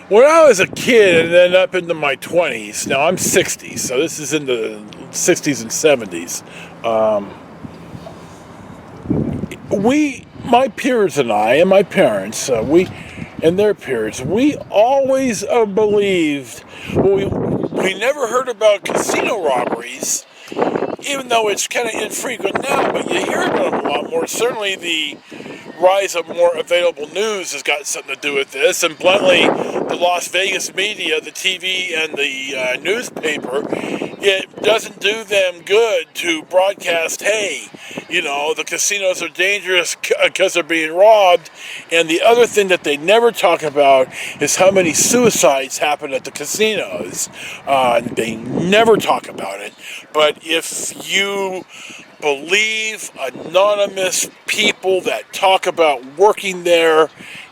When I was a kid and then up into my 20s, now I'm 60, so this is in the 60s and 70s. Um, my peers and I, and my parents, and their peers, we always believed, we never heard about casino robberies, even though it's kind of infrequent now, but you hear about them a lot more. Certainly the rise of more available news has got something to do with this, and bluntly, the Las Vegas media, the TV and the newspaper, it doesn't do them good to broadcast, hey, the casinos are dangerous because they're being robbed. And the other thing that they never talk about is how many suicides happen at the casinos. They never talk about it. But if you believe anonymous people that talk about working there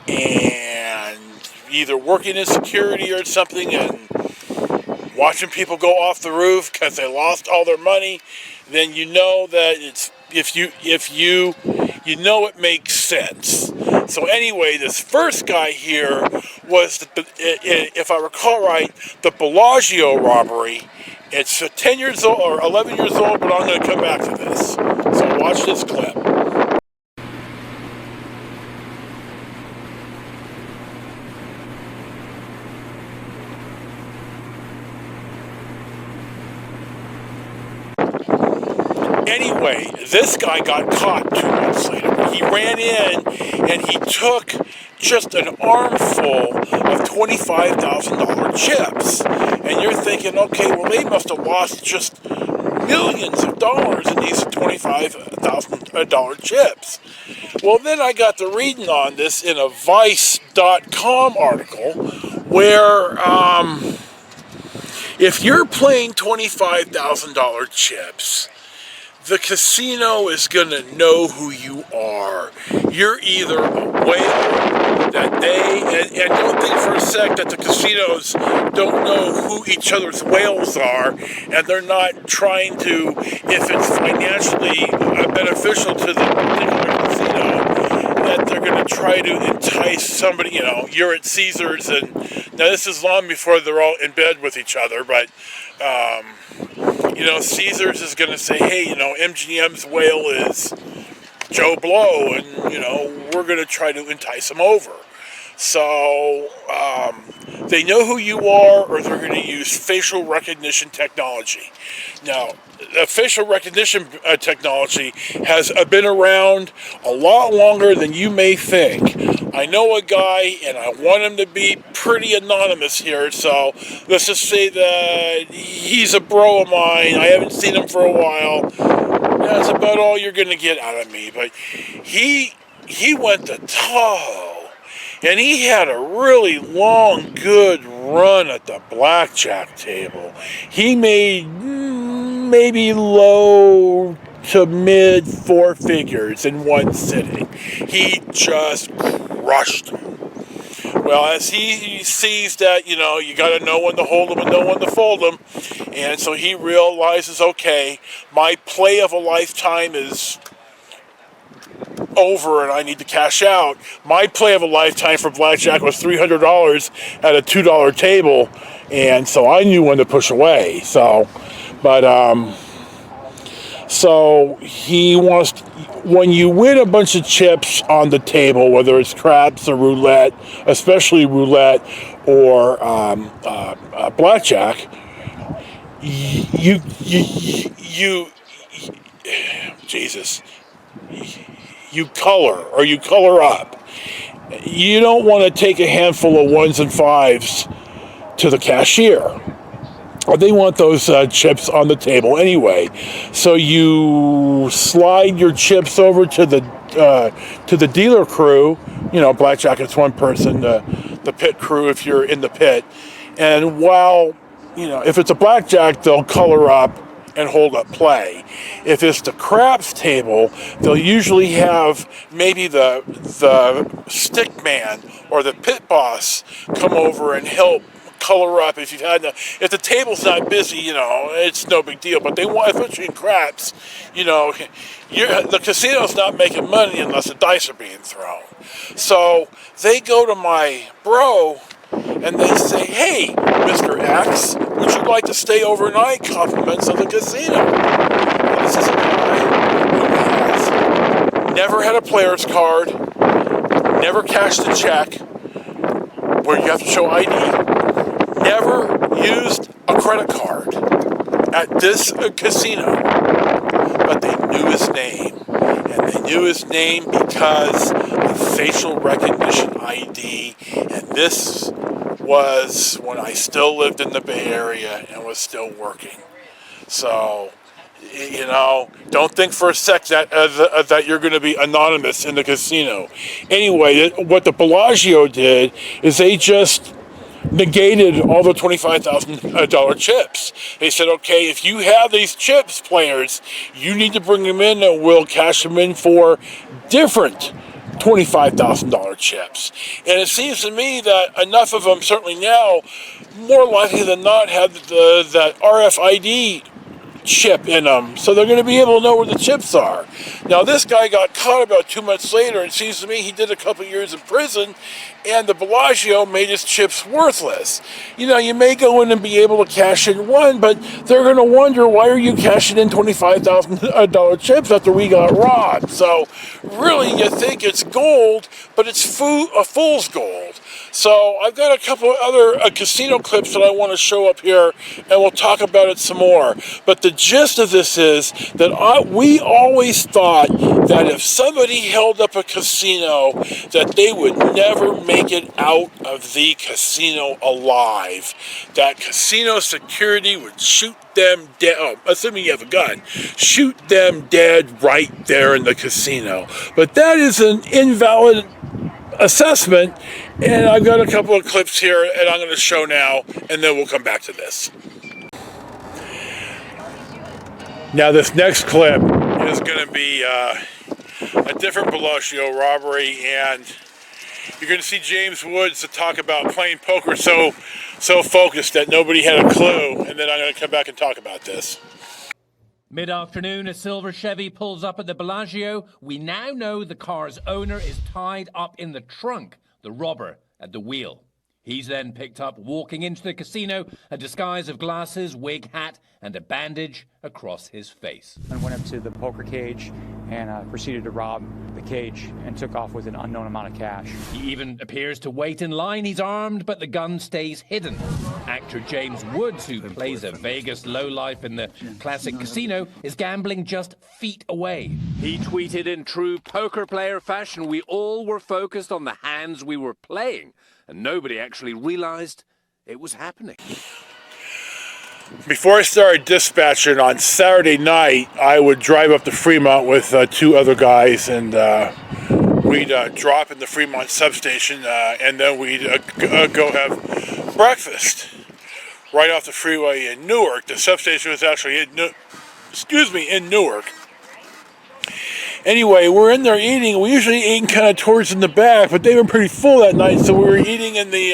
and either working in security or something and watching people go off the roof because they lost all their money, then you know that you know it makes sense. So anyway, this first guy here was, if I recall right, the Bellagio robbery. It's 10 years old or 11 years old, but I'm going to come back to this. So watch this clip. Anyway, this guy got caught 2 months later. He ran in and he took just an armful of $25,000 chips. And you're thinking, okay, well, they must have lost just millions of dollars in these $25,000 chips. Well, then I got to reading on this in a Vice.com article where if you're playing $25,000 chips, the casino is going to know who you are. You're either a whale that and don't think for a sec that the casinos don't know who each other's whales are, and they're not trying to, if it's financially beneficial to the particular casino, that they're going to try to entice somebody. You're at Caesars, and now this is long before they're all in bed with each other, but Caesars is going to say, hey, MGM's whale is Joe Blow, and, we're going to try to entice him over. So they know who you are, or they're going to use facial recognition technology. Now, the facial recognition technology has been around a lot longer than you may think. I know a guy, and I want him to be pretty anonymous here, so let's just say that he's a bro of mine. I haven't seen him for a while. That's about all you're going to get out of me. But he went to Tahoe, and he had a really long, good run at the blackjack table. He made maybe low to mid four figures in one sitting. He just crushed them. Well, as he sees that, you got to know when to hold them and know when to fold them. And so he realizes, okay, my play of a lifetime is over and I need to cash out. My play of a lifetime for blackjack was $300 at a $2 table. And so I knew when to push away. So he wants, when you win a bunch of chips on the table, whether it's craps or roulette, especially roulette or blackjack, you color up. You don't want to take a handful of ones and fives to the cashier. They want those chips on the table anyway. So you slide your chips over to the dealer crew. Blackjack is one person. The pit crew, if you're in the pit. And while, if it's a blackjack, they'll color up and hold up play. If it's the craps table, they'll usually have maybe the stick man or the pit boss come over and help color up. If the table's not busy, it's no big deal. But they want, especially in craps, the casino's not making money unless the dice are being thrown. So they go to my bro and they say, hey, Mr. X, would you like to stay overnight? Compliments of the casino. And this is a guy who has never had a player's card, never cashed a check, where you have to show ID, never used a credit card at this casino, but they knew his name. And they knew his name because of facial recognition ID, and this was when I still lived in the Bay Area and was still working. So, you know, don't think for a sec that that you're going to be anonymous in the casino. Anyway, what the Bellagio did is they just negated all the $25,000 chips. They said, okay, if you have these chips, players, you need to bring them in and we'll cash them in for different $25,000 chips. And it seems to me that enough of them, certainly now, more likely than not, have that RFID chip in them, so they're going to be able to know where the chips are. Now, this guy got caught about 2 months later, and it seems to me he did a couple years in prison, and the Bellagio made his chips worthless. You know, you may go in and be able to cash in one, but they're going to wonder, why are you cashing in $25,000 chips after we got robbed? So, really, you think it's gold, but it's a fool's gold. So, I've got a couple of other casino clips that I want to show up here, and we'll talk about it some more. But the gist of this is that we always thought that if somebody held up a casino, that they would never make it out of the casino alive. That casino security would shoot them dead, assuming you have a gun, shoot them dead right there in the casino. But that is an invalid assessment, and I've got a couple of clips here and I'm going to show now, and then we'll come back to this. Now this next clip is going to be a different Bellagio robbery, and you're going to see James Woods to talk about playing poker so focused that nobody had a clue, and then I'm going to come back and talk about this. Mid-afternoon, a silver Chevy pulls up at the Bellagio. We now know the car's owner is tied up in the trunk, the robber at the wheel. He's then picked up walking into the casino, a disguise of glasses, wig, hat, and a bandage across his face. And went up to the poker cage and proceeded to rob the cage and took off with an unknown amount of cash. He even appears to wait in line. He's armed, but the gun stays hidden. Actor James Woods, who plays a Vegas lowlife in the classic casino, is gambling just feet away. He tweeted in true poker player fashion, "We all were focused on the hands we were playing, and nobody actually realized it was happening." Before I started dispatching on Saturday night, I would drive up to Fremont with two other guys, and we'd drop in the Fremont substation, and then we'd go have breakfast right off the freeway in Newark. The substation was actually in Newark. Anyway, we're in there eating. We usually eat kind of towards in the back, but they were pretty full that night, so we were eating in the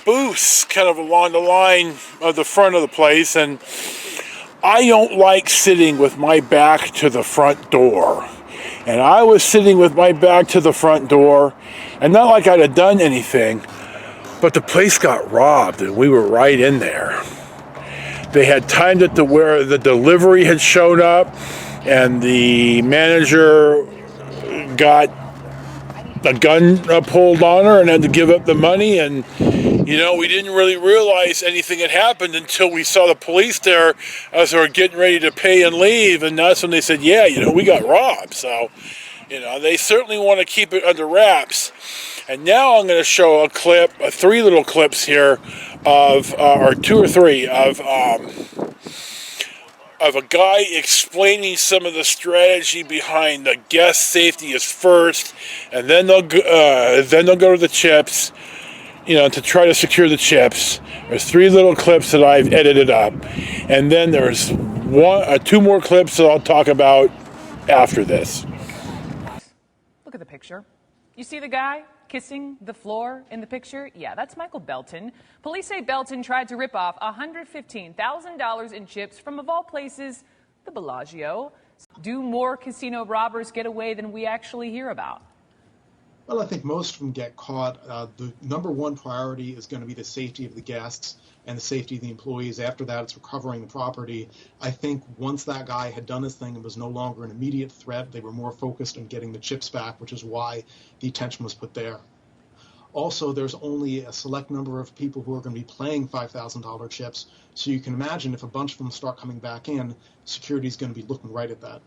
booths, kind of along the line of the front of the place. And I don't like sitting with my back to the front door. And I was sitting with my back to the front door, and not like I'd have done anything, but the place got robbed, and we were right in there. They had timed it to where the delivery had showed up, and the manager got a gun pulled on her and had to give up the money. And, you know, we didn't really realize anything had happened until we saw the police there as they were getting ready to pay and leave. And that's when they said, yeah, you know, we got robbed. So, you know, they certainly want to keep it under wraps. And now I'm going to show a clip, three little clips here of, or two or three of a guy explaining some of the strategy behind the guest safety is first, and then they'll go to the chips, you know, to try to secure the chips. There's three little clips that I've edited up, and then there's two more clips that I'll talk about after this. Look at the picture. You see the guy kissing the floor in the picture? Yeah, that's Michael Belton. Police say Belton tried to rip off $115,000 in chips from, of all places, the Bellagio. Do more casino robbers get away than we actually hear about? Well, I think most of them get caught. The number one priority is going to be the safety of the guests and the safety of the employees. After that, it's recovering the property. I think once that guy had done his thing and was no longer an immediate threat, they were more focused on getting the chips back, which is why the attention was put there. Also, there's only a select number of people who are going to be playing $5,000 chips, so you can imagine if a bunch of them start coming back in, security is going to be looking right at that.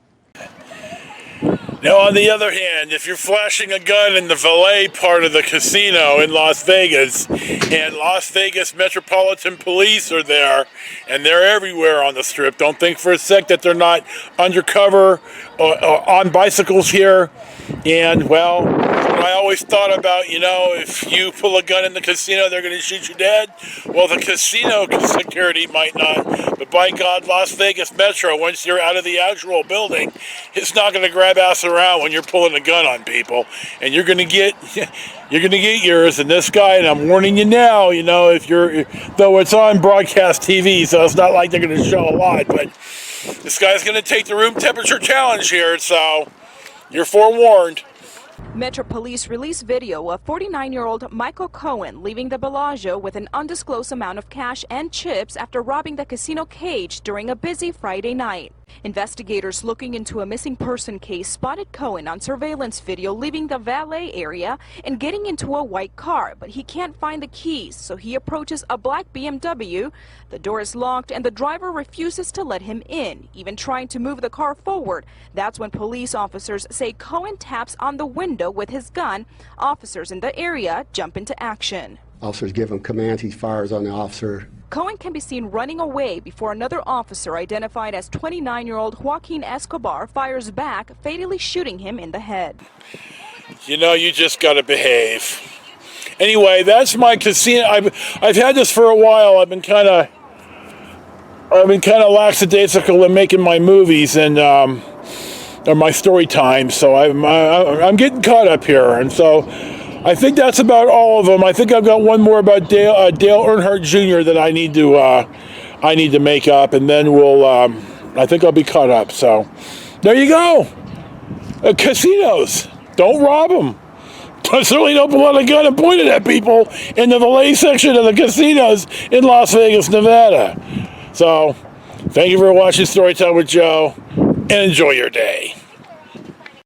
Now, on the other hand, if you're flashing a gun in the valet part of the casino in Las Vegas, and Las Vegas Metropolitan Police are there, and they're everywhere on the Strip, don't think for a sec that they're not undercover on bicycles here. And, well, I always thought about, you know, if you pull a gun in the casino, they're going to shoot you dead. Well, the casino security might not, but by God, Las Vegas Metro, once you're out of the actual building, it's not going to grab ass around when you're pulling a gun on people, and you're going to get yours. And this guy, and I'm warning you now, you know, though it's on broadcast TV, so it's not like they're going to show a lot, but this guy's going to take the room temperature challenge here, so you're forewarned. Metro Police released video of 49-year-old Michael Cohen leaving the Bellagio with an undisclosed amount of cash and chips after robbing the casino cage during a busy Friday night. Investigators looking into a missing person case spotted Cohen on surveillance video leaving the valet area and getting into a white car, but he can't find the keys, so he approaches a black BMW. The door is locked and the driver refuses to let him in, even trying to move the car forward. That's when police officers say Cohen taps on the window with his gun. Officers in the area jump into action. Officers give him commands, he fires on the officer. Cohen can be seen running away before another officer identified as 29-year-old Joaquin Escobar fires back, fatally shooting him in the head. You know, you just got to behave. Anyway, that's my casino. I've had this for a while. I've been kind of lackadaisical in making my movies and or my story time. So I'm getting caught up here, and so I think that's about all of them. I think I've got one more about Dale Earnhardt Jr. that I need to make up, and then I think I'll be caught up. So there you go. Casinos, don't rob them. Certainly don't pull out a gun and point it at people in the valet section of the casinos in Las Vegas, Nevada. So thank you for watching Storytime with Joe, and enjoy your day.